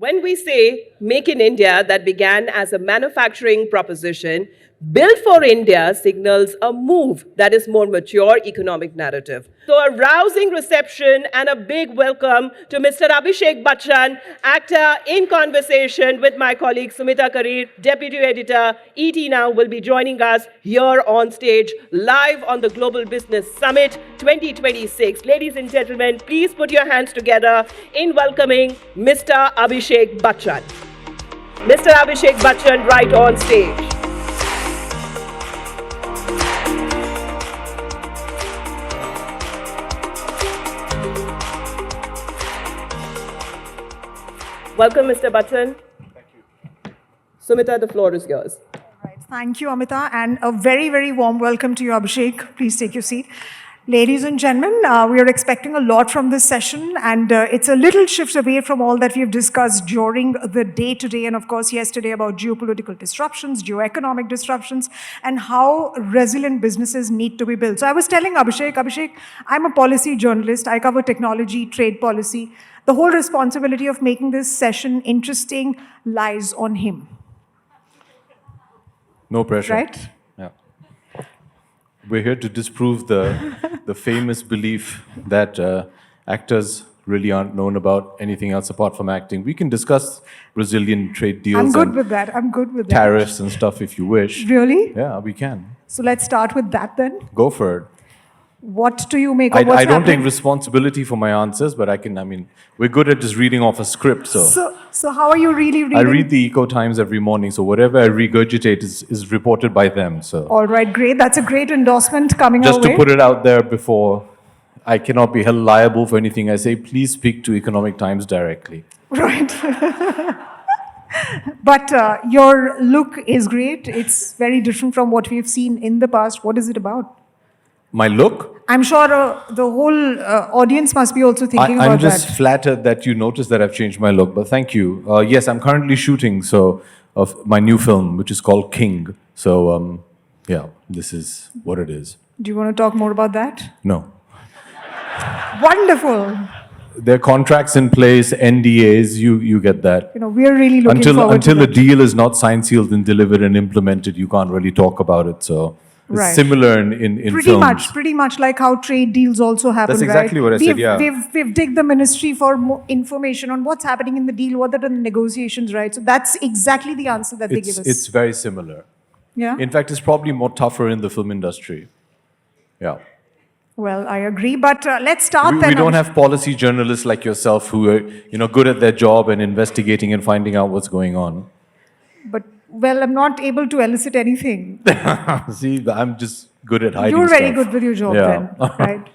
When we say Make in India that began as a manufacturing proposition, Build for India signals a move that is more mature economic narrative. So a rousing reception and a big welcome to Mr. Abhishek Bachchan, actor in conversation with my colleague Sumita Karir, Deputy Editor, ET Now, will be joining us here on stage live on the Global Business Summit 2026. Ladies and gentlemen, please put your hands together in welcoming Mr. Abhishek Bachchan. Mr. Abhishek Bachchan right on stage. Welcome, Mr. Bachchan. Thank you. Sumita, the floor is yours. All right. Thank you, Amita, and a very, very warm welcome to you, Abhishek. Please take your seat. Ladies and gentlemen, we are expecting a lot from this session, and it's a little shift away from all that we've discussed during the day today, and of course yesterday about geopolitical disruptions, geoeconomic disruptions, and how resilient businesses need to be built. So I was telling Abhishek, I'm a policy journalist. I cover technology, trade policy. The whole responsibility of making this session interesting lies on him. No pressure. Right? Yeah. We're here to disprove the famous belief that actors really aren't known about anything else apart from acting. We can discuss Brazilian trade deals I'm good and with that. I'm good with that. tariffs and stuff if you wish. Really? Yeah, we can. So let's start with that then. Go for it. What do you make of what's I don't happening? take responsibility for my answers, but we're good at just reading off a script, so. So how are you really reading? I read the Eco Times every morning, so whatever I regurgitate is reported by them, so. All right, great. That's a great endorsement coming Just our to way. put it out there before, I cannot be held liable for anything I say. Please speak to Economic Times directly. Right. But your look is great. It's very different from what we've seen in the past. What is it about? My look? I'm sure the whole audience must be also thinking I'm about just that. flattered that you noticed that I've changed my look, but thank you. Yes, I'm currently shooting of my new film, which is called King. So, yeah, this is what it is. Do you want to talk more about that? No. Wonderful. There are contracts in place, NDAs, you get that. You know, we're really looking forward Until to a that. deal is not signed, sealed, and delivered and implemented, you can't really talk about it. So it's Right. similar in films. Pretty much like how trade deals also happen. That's exactly right? what I said, yeah. We've digged the ministry for more information on what's happening in the deal, what are the negotiations, right? So that's exactly the answer that they give us. It's very similar. Yeah. In fact, it's probably more tougher in the film industry. Yeah. Well, I agree, but let's start We then. don't have policy journalists like yourself who are, good at their job and investigating and finding out what's going on. But, well, I'm not able to elicit anything. See, I'm just good at hiding You're very stuff. good with your job Yeah. then, right?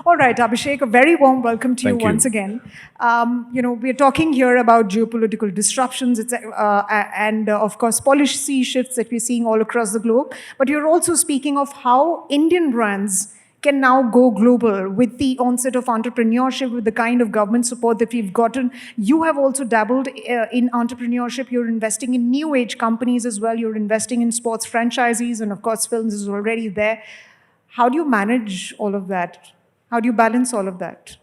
All right, Abhishek, a very warm welcome to you Thank you. once again. We're talking here about geopolitical disruptions and, of course, policy shifts that we're seeing all across the globe. But you're also speaking of how Indian brands can now go global with the onset of entrepreneurship, with the kind of government support that we've gotten. You have also dabbled in entrepreneurship. You're investing in new age companies as well. You're investing in sports franchisees, and of course, films is already there. How do you manage all of that? How do you balance all of that?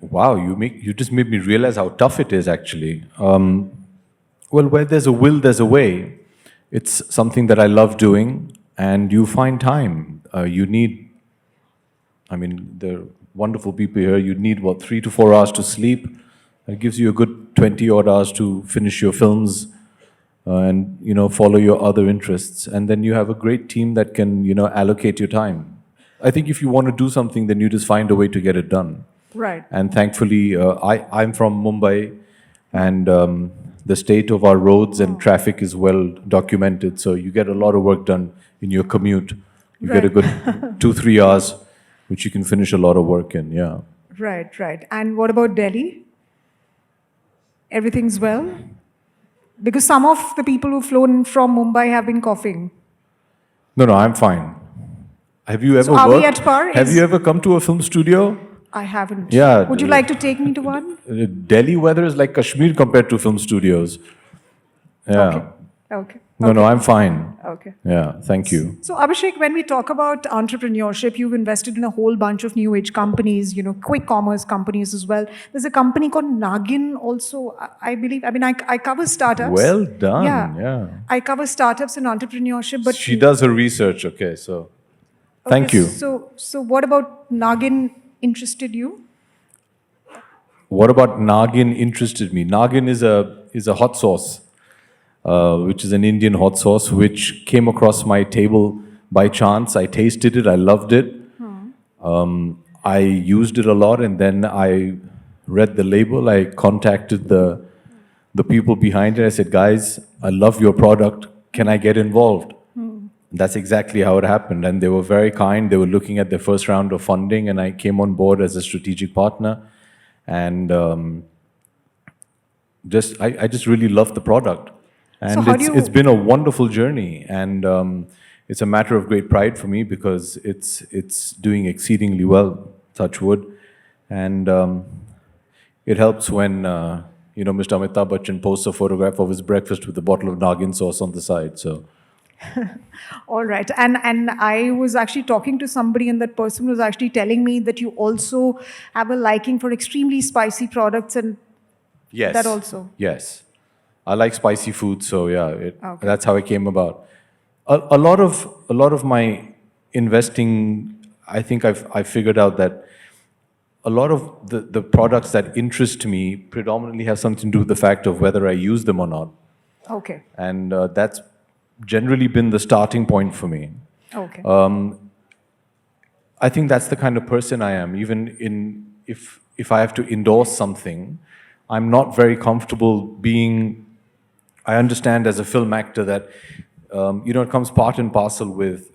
Wow, you just made me realize how tough it is, actually. Well, where there's a will, there's a way. It's something that I love doing. And you find time. You need, there are wonderful people here. You need, 3 to 4 hours to sleep. It gives you a good 20-odd hours to finish your films and, follow your other interests. And then you have a great team that can, allocate your time. I think if you want to do something, then you just find a way to get it done. Right. And thankfully, I'm from Mumbai, and the state of our roads and traffic is well documented. So you get a lot of work done in your commute. You get a good 2-3 hours, which you can finish a lot of work in, yeah. Right. And what about Delhi? Everything's well? Because some of the people who've flown from Mumbai have been coughing. No, I'm fine. Have you ever So are we worked? at par? Have you ever come to a film studio? I haven't. Yeah. Would you like to take me to one? Delhi weather is like Kashmir compared to film studios. Yeah. Okay. Okay. No, no, Okay. I'm fine. Okay. Yeah, thank you. So Abhishek, when we talk about entrepreneurship, you've invested in a whole bunch of new age companies, quick commerce companies as well. There's a company called Nagin also, I believe. I mean, I cover startups. Well done, Yeah. yeah. I cover startups and entrepreneurship, but She does her research, okay, so thank okay, you. So what about Nagin interested you? What about Nagin interested me? Nagin is a hot sauce, which is an Indian hot sauce, which came across my table by chance. I tasted it, I loved it. I used it a lot, and then I read the label. I contacted the people behind it. I said, guys, I love your product. Can I get involved? That's exactly how it happened. And they were very kind. They were looking at their first round of funding, and I came on board as a strategic partner. And I just really love the product. And how do you- it's been a wonderful journey. And it's a matter of great pride for me because it's doing exceedingly well, touch wood. And it helps when Mr. Amitabh Bachchan posts a photograph of his breakfast with a bottle of Nagin sauce on the side. So. All right. And I was actually talking to somebody, and that person was actually telling me that you also have a liking for extremely spicy products, and Yes. that also. Yes. I like spicy food, so yeah, Okay. that's how it came about. A lot of my investing, I think I figured out that a lot of the products that interest me predominantly have something to do with the fact of whether I use them or not. Okay. And that's generally been the starting point for me. Okay. I think that's the kind of person I am. Even if I have to endorse something, I'm not very comfortable being. I understand as a film actor that it comes part and parcel with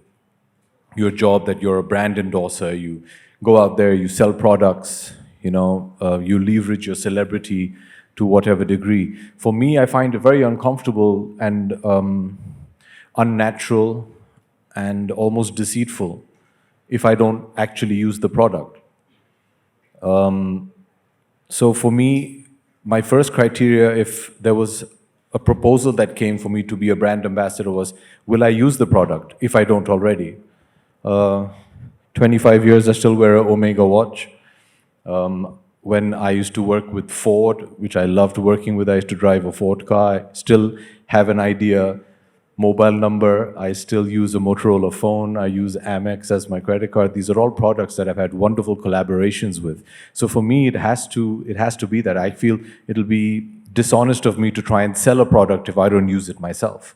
your job that you're a brand endorser. You go out there, you sell products. You leverage your celebrity to whatever degree. For me, I find it very uncomfortable and unnatural and almost deceitful if I don't actually use the product. So for me, my first criteria, if there was a proposal that came for me to be a brand ambassador, was, will I use the product if I don't already? 25 years, I still wear an Omega watch. When I used to work with Ford, which I loved working with, I used to drive a Ford car. I still have an Idea mobile number. I still use a Motorola phone. I use Amex as my credit card. These are all products that I've had wonderful collaborations with. So for me, it has to be that. I feel it'll be dishonest of me to try and sell a product if I don't use it myself.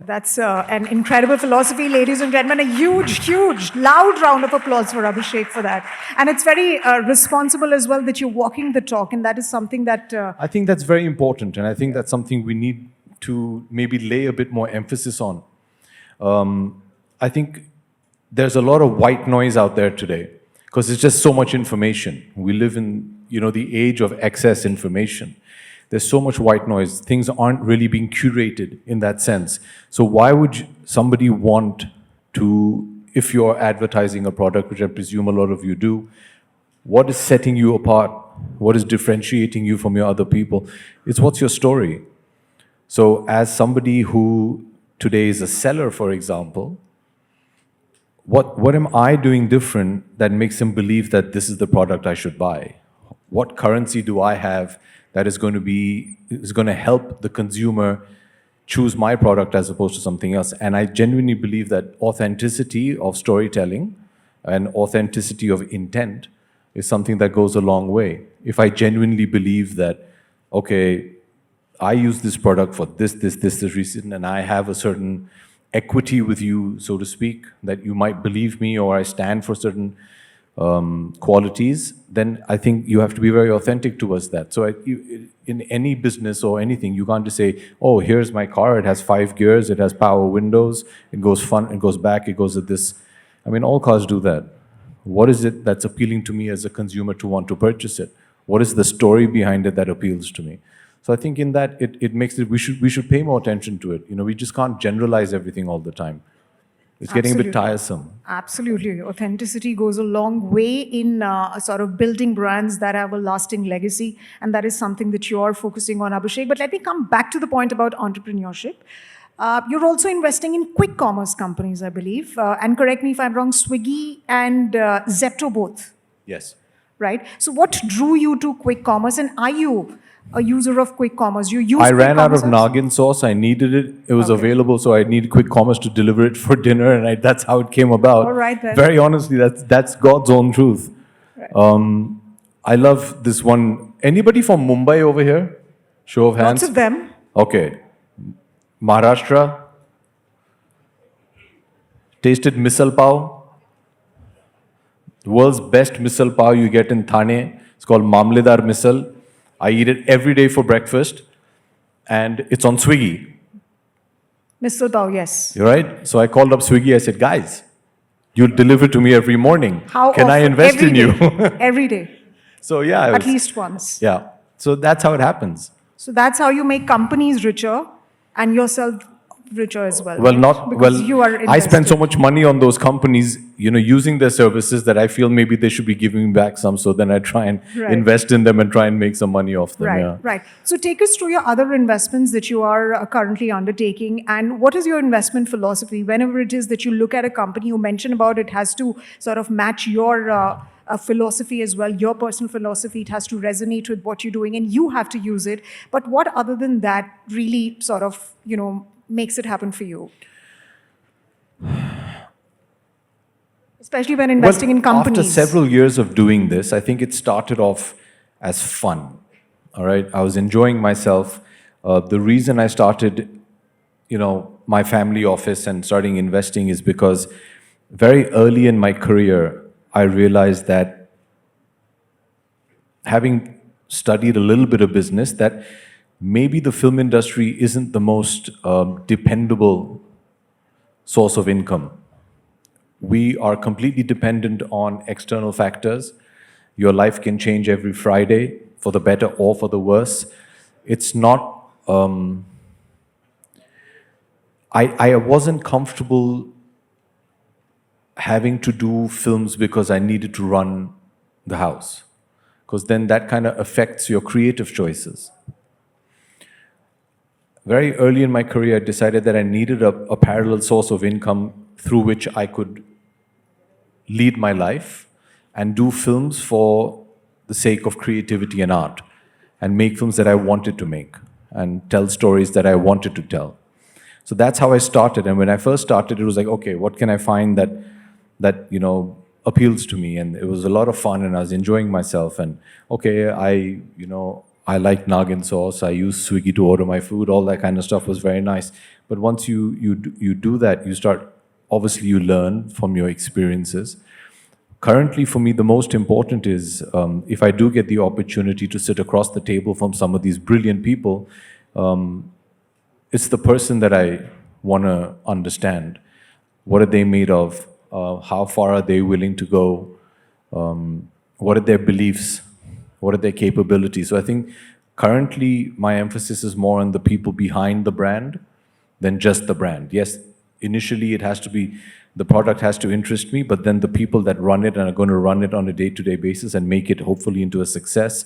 That's an incredible philosophy, ladies and gentlemen. A huge, huge, loud round of applause for Abhishek for that. And it's very responsible as well that you're walking the talk, and that is something that... I think that's very important, and I think that's something we need to maybe lay a bit more emphasis on. I think there's a lot of white noise out there today because it's just so much information. We live in the age of excess information. There's so much white noise. Things aren't really being curated in that sense. So why would somebody want to, if you're advertising a product, which I presume a lot of you do, what is setting you apart? What is differentiating you from your other people? It's what's your story. So as somebody who today is a seller, for example, what am I doing different that makes him believe that this is the product I should buy? What currency do I have that is going to help the consumer choose my product as opposed to something else? And I genuinely believe that authenticity of storytelling and authenticity of intent is something that goes a long way. If I genuinely believe that, okay, I use this product for this reason, and I have a certain equity with you, so to speak, that you might believe me or I stand for certain qualities, then I think you have to be very authentic towards that. So in any business or anything, you can't just say, oh, here's my car, it has 5 gears, it has power windows, it goes front, it goes back, it goes at this. I mean, all cars do that. What is it that's appealing to me as a consumer to want to purchase it? What is the story behind it that appeals to me? So I think in that, it makes it, we should pay more attention to it. We just can't generalize everything all the time. It's getting a bit tiresome. Absolutely. Authenticity goes a long way in sort of building brands that have a lasting legacy. And that is something that you're focusing on, Abhishek. But let me come back to the point about entrepreneurship. You're also investing in quick commerce companies, I believe. And correct me if I'm wrong, Swiggy and Zepto both, Yes. right? So what drew you to quick commerce, and are you a user of quick commerce? You use I quick ran out commerce of apps? Nagin sauce. I needed it. It was Okay. available, so I needed quick commerce to deliver it for dinner, and that's how it came about. All right, then. Very honestly, that's God's own truth. I love this one. Anybody from Mumbai over here? Show of hands. Lots of them. Okay. Maharashtra. Tasted misal pav. The world's best misal pav you get in Thane. It's called Mamledar misal. I eat it every day for breakfast, and it's on Swiggy. Mr. Pav, yes. You're right. So I called up Swiggy. I said, guys, you deliver to me every morning. How Can I often? invest Every in you? day. Every day. So yeah, At least once. yeah. So that's how it happens. So that's how you make companies richer and yourself richer as well. Well, right? not because well. you are I spend so invested. much money on those companies, using their services that I feel maybe they should be giving me back some. So then I try and Right. invest in them and try and make some money off them. Right, Yeah. right. So take us through your other investments that you are currently undertaking, and what is your investment philosophy? Whenever it is that you look at a company, you mentioned about it has to sort of match your philosophy as well, your personal philosophy. It has to resonate with what you're doing, and you have to use it. But what other than that really sort of makes it happen for you? Especially when investing in companies. After several years of doing this, I think it started off as fun. All right, I was enjoying myself. The reason I started, my family office and starting investing is because very early in my career, I realized that having studied a little bit of business, that maybe the film industry isn't the most dependable source of income. We are completely dependent on external factors. Your life can change every Friday, for the better or for the worse. It's not... I wasn't comfortable having to do films because I needed to run the house, because then that kind of affects your creative choices. Very early in my career, I decided that I needed a parallel source of income through which I could lead my life and do films for the sake of creativity and art, and make films that I wanted to make and tell stories that I wanted to tell. So that's how I started. And when I first started, it was like, okay, what can I find that appeals to me? And it was a lot of fun, and I was enjoying myself. And okay, I like Nagin sauce. I use Swiggy to order my food. All that kind of stuff was very nice. But once you do that, obviously you learn from your experiences. Currently, for me, the most important is if I do get the opportunity to sit across the table from some of these brilliant people, it's the person that I want to understand. What are they made of? How far are they willing to go? What are their beliefs? What are their capabilities? So I think currently my emphasis is more on the people behind the brand than just the brand. Yes, initially the product has to interest me, but then the people that run it and are going to run it on a day-to-day basis and make it hopefully into a success.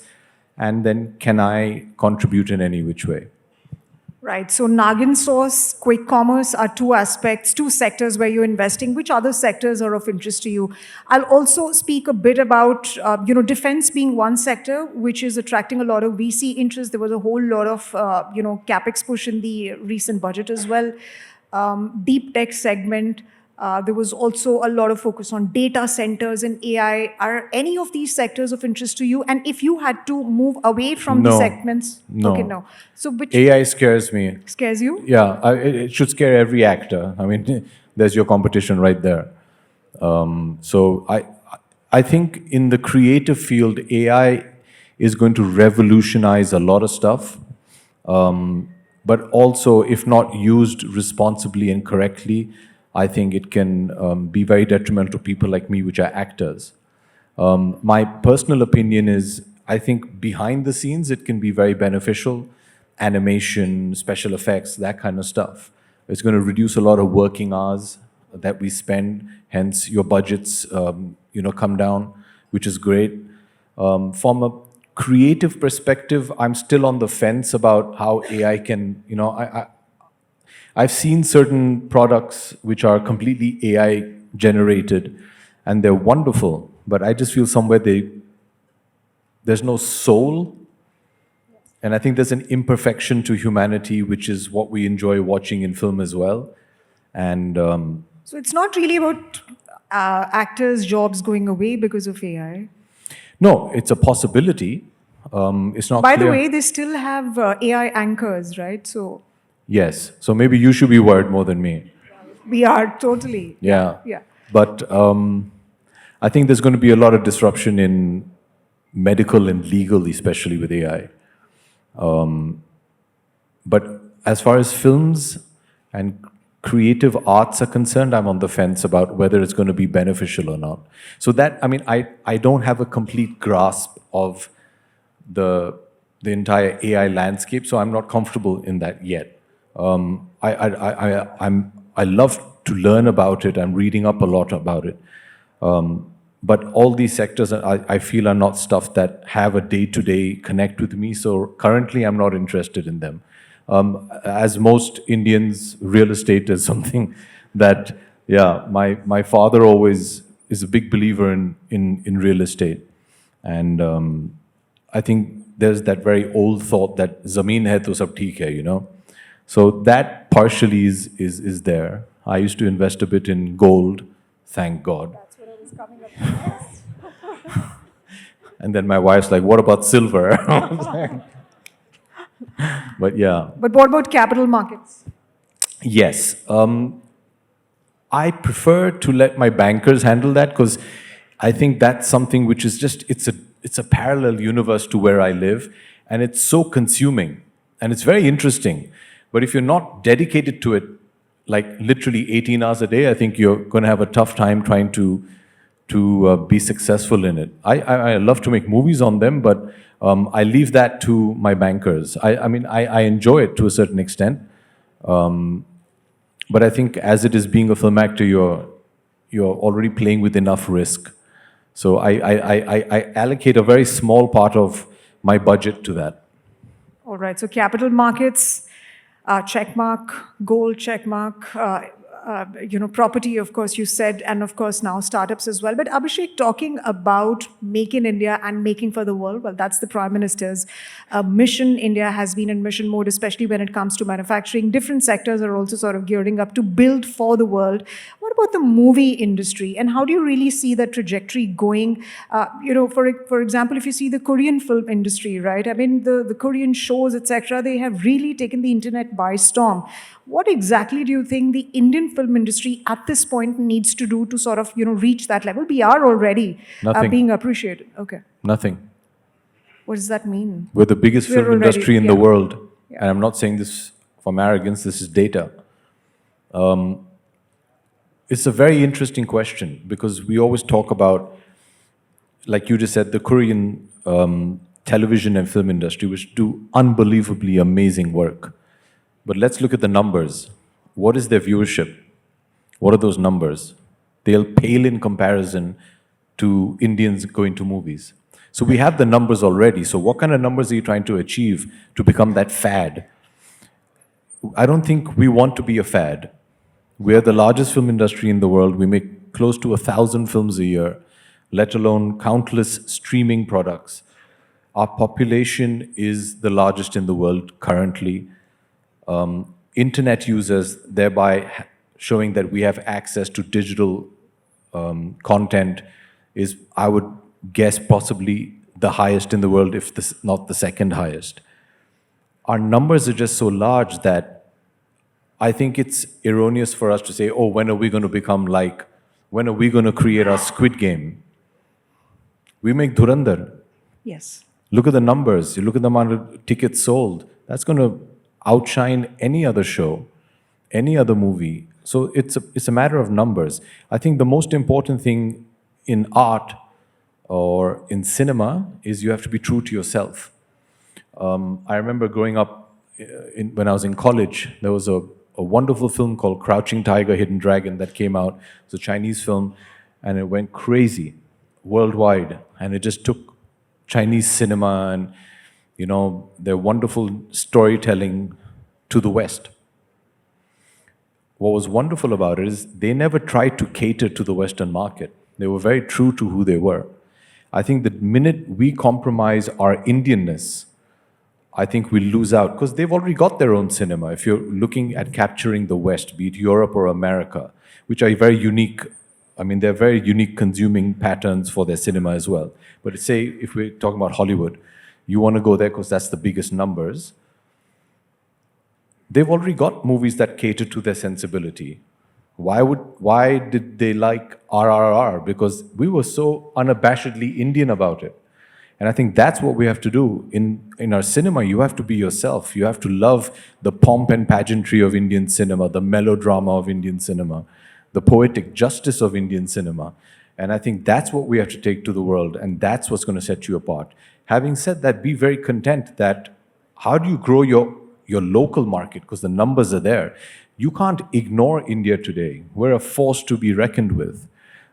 And then can I contribute in any which way? Right. So Nagin sauce, quick commerce are two aspects, two sectors where you're investing. Which other sectors are of interest to you? I'll also speak a bit about, defense being one sector, which is attracting a lot of VC interest. There was a whole lot of, capex push in the recent budget as well. Deep tech segment. There was also a lot of focus on data centers and AI. Are any of these sectors of interest to you? And if you had to move away from the No. segments? No. Okay, no. So which AI scares me. scares you? Yeah, it should scare every actor. I mean, there's your competition right there. So I think in the creative field, AI is going to revolutionize a lot of stuff. But also, if not used responsibly and correctly, I think it can be very detrimental to people like me, which are actors. My personal opinion is, I think behind the scenes, it can be very beneficial. Animation, special effects, that kind of stuff. It's going to reduce a lot of working hours that we spend, hence your budgets, come down, which is great. From a creative perspective, I'm still on the fence about how AI can, I've seen certain products which are completely AI generated and they're wonderful, but I just feel somewhere there's no soul. And I think there's an imperfection to humanity, which is what we enjoy watching in film as well. And So it's not really about actors' jobs going away because of AI. no, it's a possibility. It's not By the clear. way, they still have AI anchors, right? So Yes. So maybe you should be worried more than me. we are totally. Yeah. Yeah. But I think there's going to be a lot of disruption in medical and legal, especially with AI. But as far as films and creative arts are concerned, I'm on the fence about whether it's going to be beneficial or not. So that, I mean, I don't have a complete grasp of the entire AI landscape, so I'm not comfortable in that yet. I love to learn about it. I'm reading up a lot about it. But all these sectors, I feel, are not stuff that have a day-to-day connect with me. So currently, I'm not interested in them. As most Indians, real estate is something that, yeah, my father always is a big believer in real estate. And I think there's that very old thought that zameen hai to sab theek hai, you know. So that partially is there. I used to invest a bit in gold, thank God. That's what I was coming up with. And then my wife's like, what about silver? But yeah. But what about capital markets? Yes. I prefer to let my bankers handle that because I think that's something which is just, it's a parallel universe to where I live, and it's so consuming and it's very interesting. But if you're not dedicated to it, like literally 18 hours a day, I think you're going to have a tough time trying to be successful in it. I love to make movies on them, but I leave that to my bankers. I mean, I enjoy it to a certain extent. But I think as it is being a film actor, you're already playing with enough risk. So I allocate a very small part of my budget to that. All right. So capital markets, check mark, gold check mark, property, of course, you said, and of course now startups as well. But Abhishek, talking about Make in India and making for the world, well, that's the Prime Minister's mission. India has been in mission mode, especially when it comes to manufacturing. Different sectors are also sort of gearing up to build for the world. What about the movie industry, and how do you really see that trajectory going? For example, if you see the Korean film industry, right? I mean, the Korean shows, etc., they have really taken the internet by storm. What exactly do you think the Indian film industry at this point needs to do to sort of, reach that level? We are already Nothing. being appreciated. Okay. Nothing. What does that mean? We're the biggest We're film already- industry in the yeah. world. Yeah. And I'm not saying this from arrogance, this is data. It's a very interesting question because we always talk about, like you just said, the Korean television and film industry, which do unbelievably amazing work. But let's look at the numbers. What is their viewership? What are those numbers? They'll pale in comparison to Indians going to movies. So we have the numbers already. So what kind of numbers are you trying to achieve to become that fad? I don't think we want to be a fad. We are the largest film industry in the world. We make close to 1,000 films a year, let alone countless streaming products. Our population is the largest in the world currently. Internet users, thereby showing that we have access to digital content, is, I would guess, possibly the highest in the world, if this, not the second highest. Our numbers are just so large that I think it's erroneous for us to say, oh, when are we going to become like, when are we going to create our Squid Game? We make Dhurandhar. Yes. Look at the numbers. You look at the amount of tickets sold. That's going to outshine any other show, any other movie. So it's a matter of numbers. I think the most important thing in art or in cinema is you have to be true to yourself. I remember growing up, when I was in college, there was a wonderful film called Crouching Tiger, Hidden Dragon that came out. It's a Chinese film, and it went crazy worldwide. And it just took Chinese cinema and, their wonderful storytelling to the West. what was wonderful about it is they never tried to cater to the Western market. They were very true to who they were. I think the minute we compromise our Indianness, I think we lose out because they've already got their own cinema. If you're looking at capturing the West, be it Europe or America, which are very unique, I mean, they're very unique consuming patterns for their cinema as well. But say, if we're talking about Hollywood, you want to go there because that's the biggest numbers. They've already got movies that cater to their sensibility. Why did they like RRR? Because we were so unabashedly Indian about it. And I think that's what we have to do. In our cinema, you have to be yourself. You have to love the pomp and pageantry of Indian cinema, the melodrama of Indian cinema, the poetic justice of Indian cinema. And I think that's what we have to take to the world, and that's what's going to set you apart. Having said that, be very content that how do you grow your local market, because the numbers are there. You can't ignore India today. We're a force to be reckoned with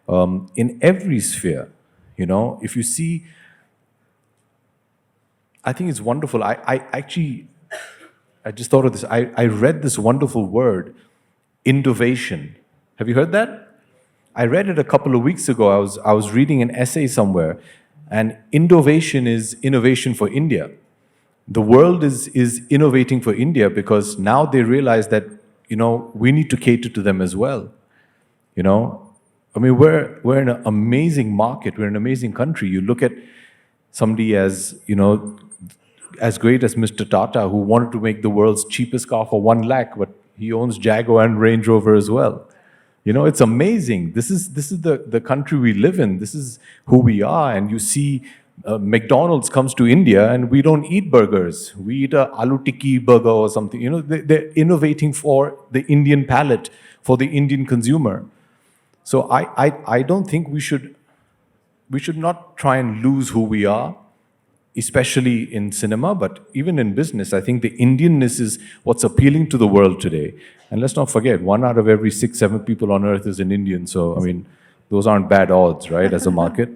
in every sphere. You know, if you see, I think it's wonderful. I just thought of this. I read this wonderful word, innovation. Have you heard that? I read it a couple of weeks ago. I was reading an essay somewhere, and innovation is innovation for India. The world is innovating for India because now they realize that, you know, we need to cater to them as well. You know, I mean, we're in an amazing market. We're an amazing country. You look at somebody as, you know, as great as Mr. Tata, who wanted to make the world's cheapest car for 1 lakh, but he owns Jaguar and Range Rover as well. You know, it's amazing. This is the country we live in. This is who we are. And you see McDonald's comes to India and we don't eat burgers. We eat a aloo tikki burger or something. You know, they're innovating for the Indian palate, for the Indian consumer. So I don't think we should not try and lose who we are, especially in cinema, but even in business. I think the Indianness is what's appealing to the world today. And let's not forget, 1 out of every 6, 7 people on earth is an Indian. So, I mean, those aren't bad odds, right, as a market?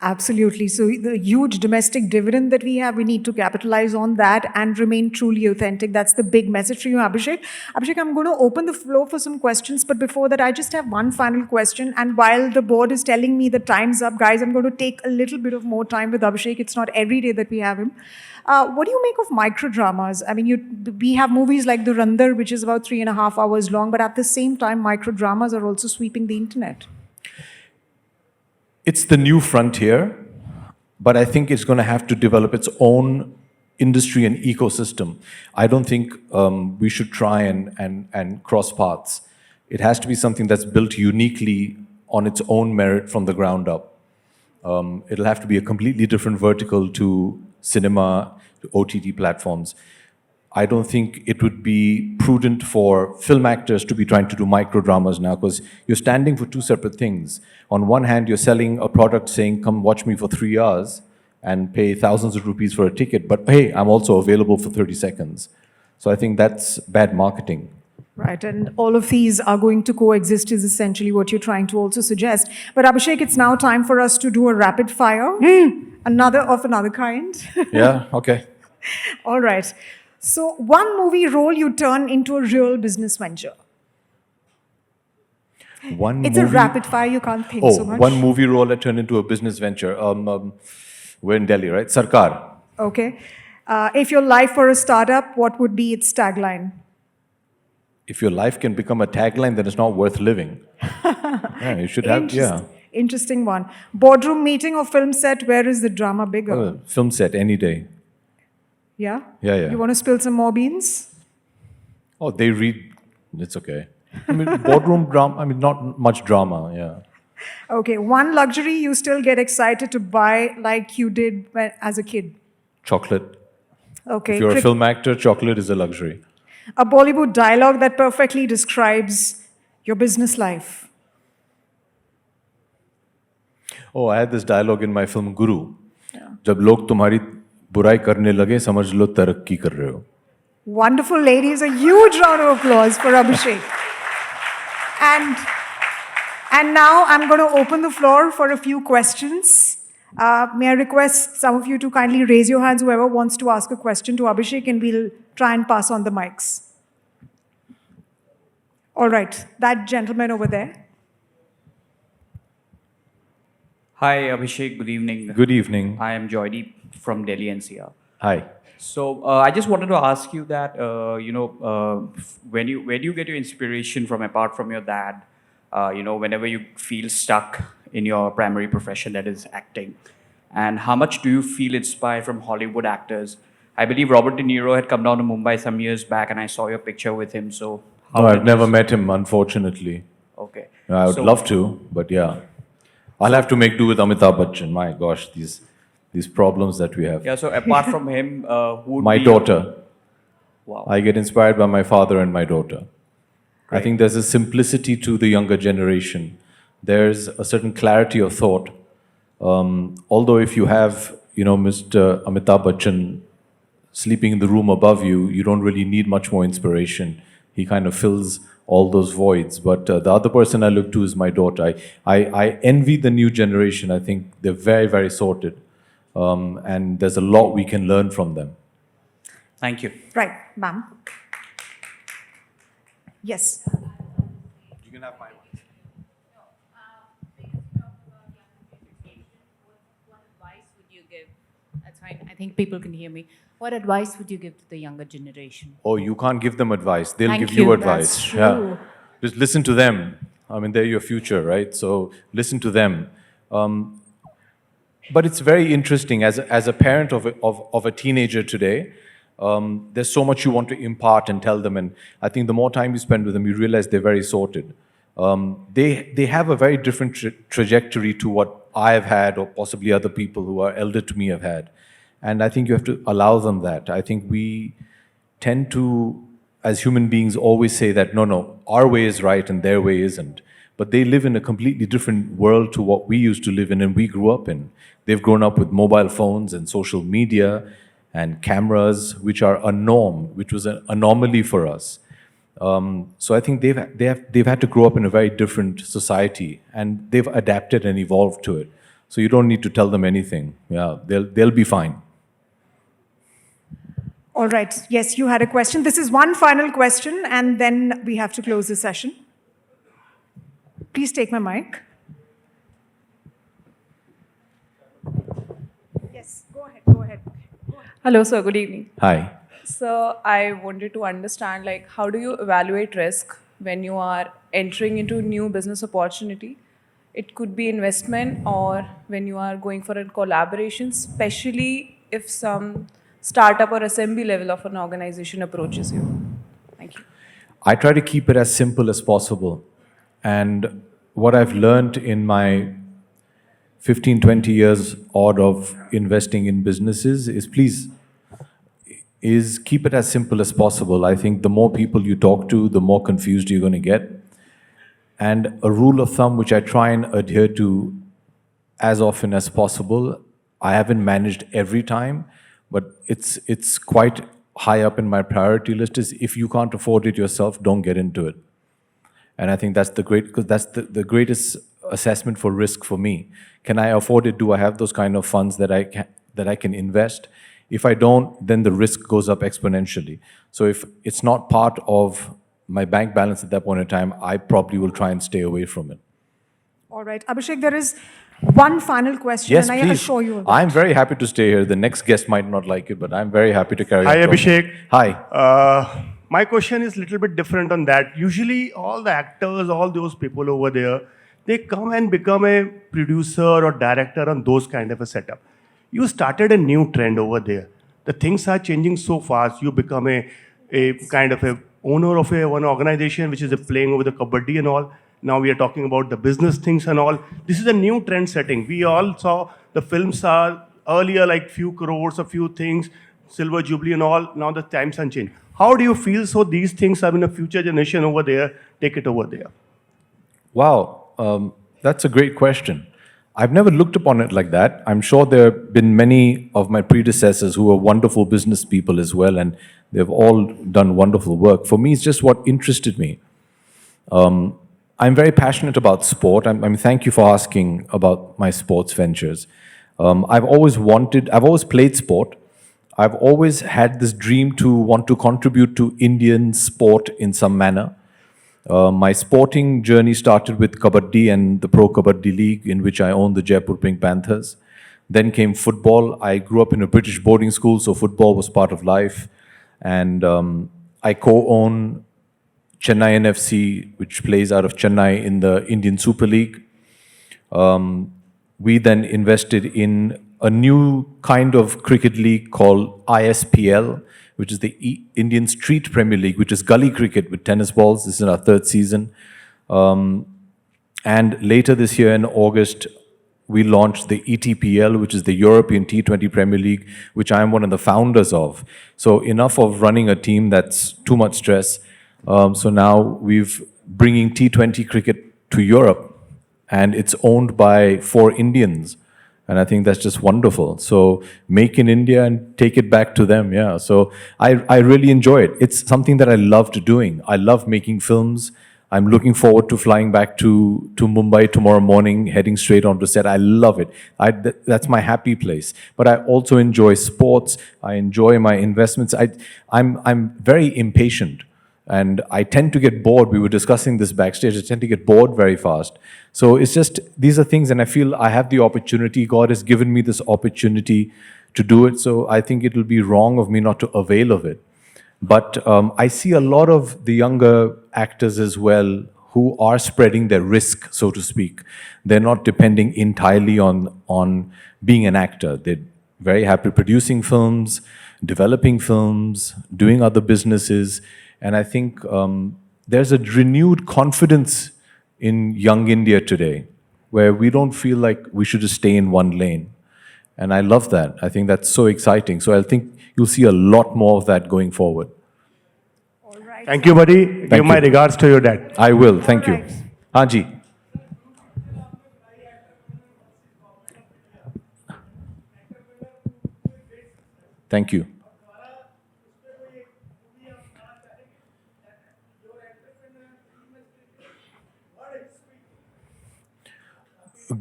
Absolutely. So the huge domestic dividend that we have, we need to capitalize on that and remain truly authentic. That's the big message for you, Abhishek. Abhishek, I'm going to open the floor for some questions, but before that, I just have one final question. And while the board is telling me the time's up, guys, I'm going to take a little bit of more time with Abhishek. It's not every day that we have him. What do you make of microdramas? I mean, we have movies like Dhurandhar, which is about 3.5 hours long, but at the same time, microdramas are also sweeping the internet. It's the new frontier, but I think it's going to have to develop its own industry and ecosystem. I don't think we should try and cross paths. It has to be something that's built uniquely on its own merit from the ground up. It'll have to be a completely different vertical to cinema, to OTT platforms. I don't think it would be prudent for film actors to be trying to do microdramas now, because you're standing for two separate things. On one hand, you're selling a product saying, come watch me for 3 hours and pay thousands of rupees for a ticket, but hey, I'm also available for 30 seconds. So I think that's bad marketing. Right, and all of these are going to coexist is essentially what you're trying to also suggest. But Abhishek, it's now time for us to do a rapid fire, another kind. Yeah, okay. All right. So one movie role you turn into a real business venture. It's a rapid fire, you can't think so much. One movie role I turned into a business venture. We're in Delhi, right? Sarkar. Okay. If your life were a startup, what would be its tagline? If your life can become a tagline, then it's not worth living. Yeah, you should have, yeah. Interesting one. Boardroom meeting or film set, where is the drama bigger? Film set, any day. Yeah? Yeah. You want to spill some more beans? Oh, they read, it's okay. I mean, boardroom drama, I mean, not much drama, yeah. Okay, one luxury you still get excited to buy like you did as a kid? Chocolate. Okay. If you're a film actor, chocolate is a luxury. A Bollywood dialogue that perfectly describes your business life? Oh, I had this dialogue in my film Guru. जब लोग तुम्हारी बुराई करने लगे, समझ लो तरक्की कर रहे हो. Wonderful, ladies. A huge round of applause for Abhishek. And now I'm going to open the floor for a few questions. May I request some of you to kindly raise your hands, whoever wants to ask a question to Abhishek, and we'll try and pass on the mics. All right, that gentleman over there. Hi, Abhishek. Good evening. Good evening. I am Joydeep from Delhi NCR. Hi. So I just wanted to ask you that where do you get your inspiration from apart from your dad? Whenever you feel stuck in your primary profession, that is acting, and how much do you feel inspired from Hollywood actors? I believe Robert De Niro had come down to Mumbai some years back, and I saw your picture with him. So No, I've did never this- met him, unfortunately. Okay. I would So- love to, but yeah. I'll have to make do with Amitabh Bachchan. My gosh, these problems that we have. Yeah. So apart from him, who would My be daughter. Wow. I get inspired by my father and my daughter. I think there's a simplicity to the younger generation. There's a certain clarity of thought. Although if you have, Mr. Amitabh Bachchan sleeping in the room above you, you don't really need much more inspiration. He kind of fills all those voids. But the other person I look to is my daughter. I envy the new generation. I think they're very, very sorted. And there's a lot we can learn from them. Thank you. Right, ma'am. Yes. You can have my one. What advice would you give? That's fine. I think people can hear me. What advice would you give to the younger generation? Oh, you can't give them advice. They'll Thank give you you. advice. That's Yeah. true. Just listen to them. I mean, they're your future, right? So listen to them. But it's very interesting as a parent of a teenager today. There's so much you want to impart and tell them, and I think the more time you spend with them, you realize they're very sorted. They have a very different trajectory to what I have had, or possibly other people who are elder to me have had, and I think you have to allow them that. I think we tend to, as human beings, always say that no, our way is right and their way isn't. But they live in a completely different world to what we used to live in and we grew up in. They've grown up with mobile phones and social media and cameras, which are a norm, which was an anomaly for us. So I think they've had to grow up in a very different society, and they've adapted and evolved to it. So you don't need to tell them anything. Yeah, they'll be fine. All right. Yes, you had a question. This is one final question, and then we have to close the session. Please take my mic. Yes, go ahead. Go ahead. Hello, sir. Good evening. Hi. So I wanted to understand, like, how do you evaluate risk when you are entering into new business opportunity? It could be investment or when you are going for a collaboration, especially if some startup or assembly level of an organization approaches you. Thank you. I try to keep it as simple as possible. And what I've learned in my 15, 20 years odd of investing in businesses is keep it as simple as possible. I think the more people you talk to, the more confused you're going to get. And a rule of thumb which I try and adhere to as often as possible, I haven't managed every time, but it's quite high up in my priority list, is if you can't afford it yourself, don't get into it. And I think that's the greatest assessment for risk for me. Can I afford it? Do I have those kind of funds that I can invest? If I don't, then the risk goes up exponentially. So if it's not part of my bank balance at that point in time, I probably will try and stay away from it. All right. Abhishek, there is one final question, Yes, and I please. assure you of that. I'm very happy to stay here. The next guest might not like it, but I'm very happy to carry on. Hi, talking. Abhishek. Hi. My question is a little bit different on that. Usually, all the actors, all those people over there, they come and become a producer or director on those kind of a setup. You started a new trend over there. The things are changing so fast. You become a kind of a owner of one organization which is playing over the kabaddi and all. Now we are talking about the business things and all. This is a new trend setting. We all saw the films are earlier like few crores, a few things, Silver Jubilee and all. Now the times are changed. How do you feel so these things are in a future generation over there, take it over there? Wow, that's a great question. I've never looked upon it like that. I'm sure there have been many of my predecessors who are wonderful business people as well, and they've all done wonderful work. For me, it's just what interested me. I'm very passionate about sport. Thank you for asking about my sports ventures. I've always played sport. I've always had this dream to want to contribute to Indian sport in some manner. My sporting journey started with Kabaddi and the Pro Kabaddi League, in which I owned the Jaipur Pink Panthers. Then came football. I grew up in a British boarding school, so football was part of life. And I co-own Chennai NFC, which plays out of Chennai in the Indian Super League. We then invested in a new kind of cricket league called ISPL, which is the Indian Street Premier League, which is gully cricket with tennis balls. This is our third season. And later this year in August, we launched the ETPL, which is the European T20 Premier League, which I am one of the founders of. So enough of running a team that's too much stress. So now we've bringing T20 cricket to Europe, and it's owned by 4 Indians. And I think that's just wonderful. So make in India and take it back to them, yeah. So I really enjoy it. It's something that I loved doing. I love making films. I'm looking forward to flying back to Mumbai tomorrow morning, heading straight onto set. I love it. That's my happy place. But I also enjoy sports. I enjoy my investments. I'm very impatient. And I tend to get bored. We were discussing this backstage. I tend to get bored very fast. So it's just, these are things, and I feel I have the opportunity. God has given me this opportunity to do it. So I think it will be wrong of me not to avail of it. But I see a lot of the younger actors as well who are spreading their risk, so to speak. They're not depending entirely on being an actor. They're very happy producing films, developing films, doing other businesses. And I think there's a renewed confidence in young India today, where we don't feel like we should just stay in one lane. And I love that. I think that's so exciting. So I think you'll see a lot more of that going forward. All right. Thank you, buddy. Give my regards to your dad. I will. Thank you. All right. Haji. Thank you.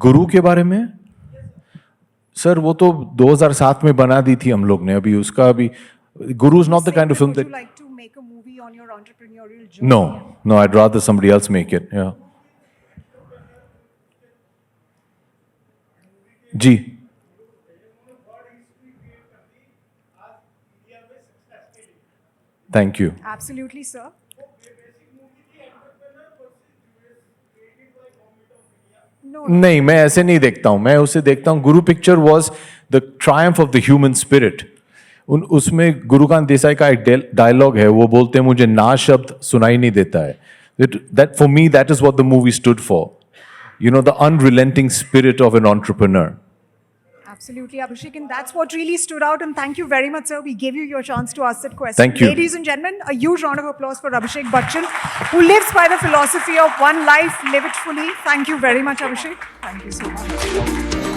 गुरु के बारे में sir वो तो 2007 में बना दी थी हम लोग ने अभी उसका अभी गुरु is not the kind of film Would that you like to make a movie on your entrepreneurial journey? no I'd rather somebody else make it yeah ji thank you Absolutely, sir. No, नहीं मैं ऐसे नहीं देखता हूँ मैं उसे देखता हूँ गुरु picture was the Triumph of the human spirit उसमें गुरुकांत देसाई का एक डायलॉग है वो बोलते हैं मुझे ना शब्द सुनाई नहीं देता है that for me that is what the movie stood for you know the unrelenting spirit of an entrepreneur. Absolutely, Abhishek, and that's what really stood out. And thank you very much, sir. We gave you your chance to ask that question. Thank you. Ladies and gentlemen, a huge round of applause for Abhishek Bachchan, who lives by the philosophy of one life, live it fully. Thank you very much, Abhishek. Thank you so much.